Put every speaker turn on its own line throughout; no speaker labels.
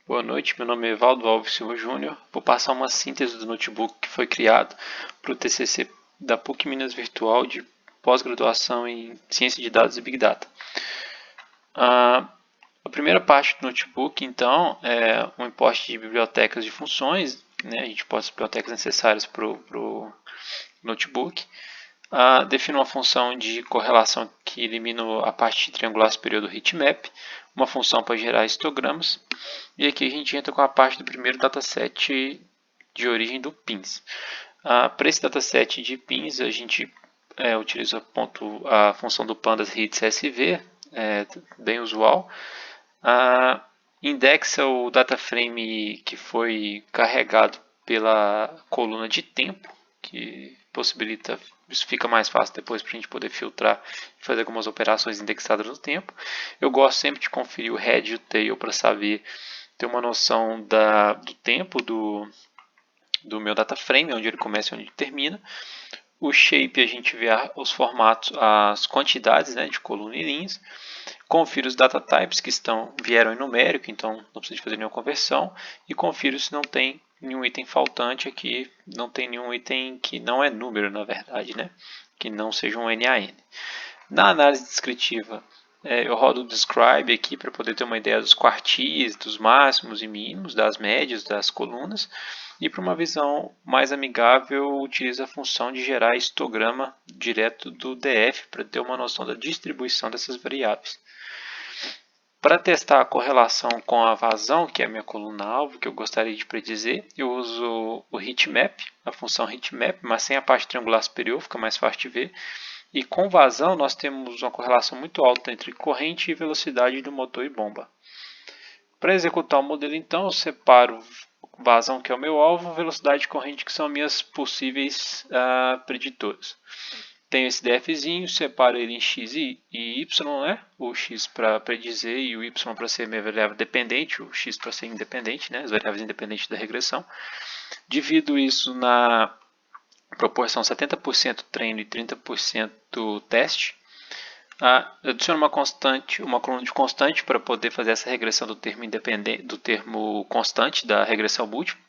Boa noite, meu nome é Evaldo Alves Silva Júnior. Vou passar uma síntese do notebook que foi criado para o TCC da PUC Minas Virtual de pós-graduação em Ciência de Dados e Big Data. A primeira parte do notebook, então, é um importe de bibliotecas de funções, né? A gente pode as bibliotecas necessárias para o notebook. Defino uma função de correlação que elimina a parte triangular superior do heatmap, uma função para gerar histogramas, e aqui a gente entra com a parte do primeiro dataset de origem do PINS. Para esse dataset de PINS, a gente utiliza a função do pandas read_csv, bem usual. Indexa o dataframe que foi carregado pela coluna de tempo, que possibilita, isso fica mais fácil depois para a gente poder filtrar e fazer algumas operações indexadas no tempo. Eu gosto sempre de conferir o head e o tail para saber, ter uma noção do tempo do meu data frame, onde ele começa e onde ele termina. O shape, a gente vê os formatos, as quantidades, né, de coluna e linhas. Confiro os data types que vieram em numérico, então não precisa fazer nenhuma conversão. E confiro se não tem nenhum item faltante aqui, não tem nenhum item que não é número, na verdade, né, que não seja um NaN. Na análise descritiva, eu rodo o describe aqui para poder ter uma ideia dos quartis, dos máximos e mínimos, das médias, das colunas. E para uma visão mais amigável, utilizo a função de gerar histograma direto do DF para ter uma noção da distribuição dessas variáveis. Para testar a correlação com a vazão, que é a minha coluna-alvo, que eu gostaria de predizer, eu uso o heatmap, a função heatmap, mas sem a parte triangular superior, fica mais fácil de ver. E com vazão, nós temos uma correlação muito alta entre corrente e velocidade do motor e bomba. Para executar o modelo, então, eu separo vazão, que é o meu alvo, velocidade e corrente, que são minhas possíveis preditores. Tenho esse DFzinho, separo ele em x e y, né? O x para predizer e o y para ser minha variável dependente, o x para ser independente, né? As variáveis independentes da regressão. Divido isso na proporção 70% treino e 30% teste. Adiciono uma coluna de constante para poder fazer essa regressão do termo independente, do termo constante da regressão múltipla.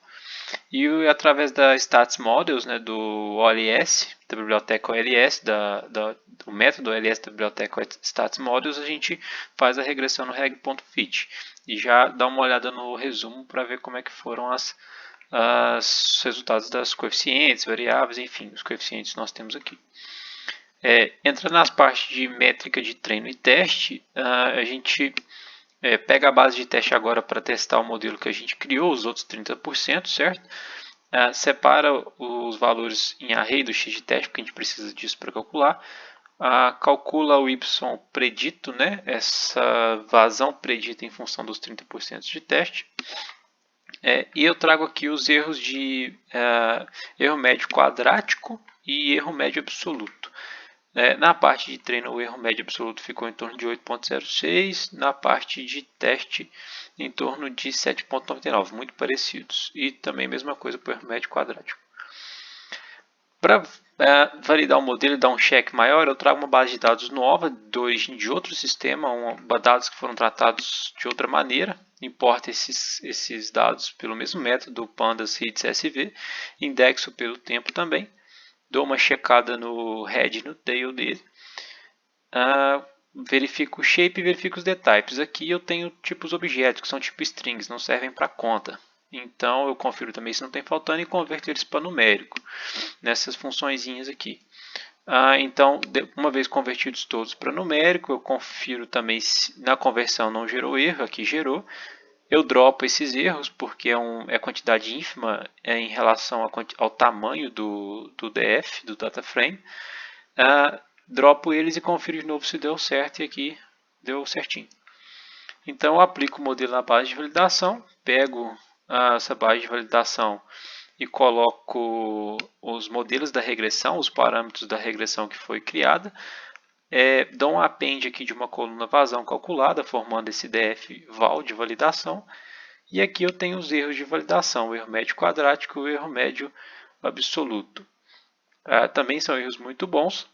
E através da Stats Models, né, do OLS, da biblioteca OLS, do método OLS da biblioteca Stats Models, a gente faz a regressão no reg.fit. E já dá uma olhada no resumo para ver como é que foram os resultados das coeficientes, variáveis, enfim, os coeficientes nós temos aqui. Entrando nas partes de métrica de treino e teste, a gente pega a base de teste agora para testar o modelo que a gente criou, os outros 30%, certo? Separa os valores em array do x de teste, porque a gente precisa disso para calcular. Calcula o y predito, né? Essa vazão predita em função dos 30% de teste. E eu trago aqui os erros de erro médio quadrático e erro médio absoluto. Na parte de treino, o erro médio absoluto ficou em torno de 8,06, na parte de teste, em torno de 7,99, muito parecidos. E também a mesma coisa para o erro médio quadrático. Para validar o modelo e dar um check maior, eu trago uma base de dados nova, de origem de outro sistema, dados que foram tratados de outra maneira. Importo esses dados pelo mesmo método, pandas read_csv, indexo pelo tempo também. Dou uma checada no head e no tail dele. Verifico o shape e verifico os dtypes. Aqui eu tenho tipos objetos, que são tipo strings, não servem para conta. Então eu confiro também se não tem faltando e converto eles para numérico, nessas funçõezinhas aqui. Então, uma vez convertidos todos para numérico, eu confiro também se na conversão não gerou erro, aqui gerou. Eu dropo esses erros porque é quantidade ínfima em relação ao tamanho do DF, do data frame. Dropo eles e confiro de novo se deu certo, e aqui deu certinho. Então eu aplico o modelo na base de validação, pego essa base de validação e coloco os modelos da regressão, os parâmetros da regressão que foi criada. Dou um append aqui de uma coluna vazão calculada, formando esse DF val de validação. E aqui eu tenho os erros de validação, o erro médio quadrático e o erro médio absoluto. Também são erros muito bons.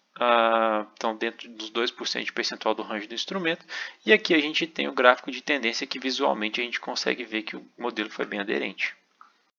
estão dentro dos 2% de percentual do range do instrumento. E aqui a gente tem o gráfico de tendência que visualmente a gente consegue ver que o modelo foi bem aderente.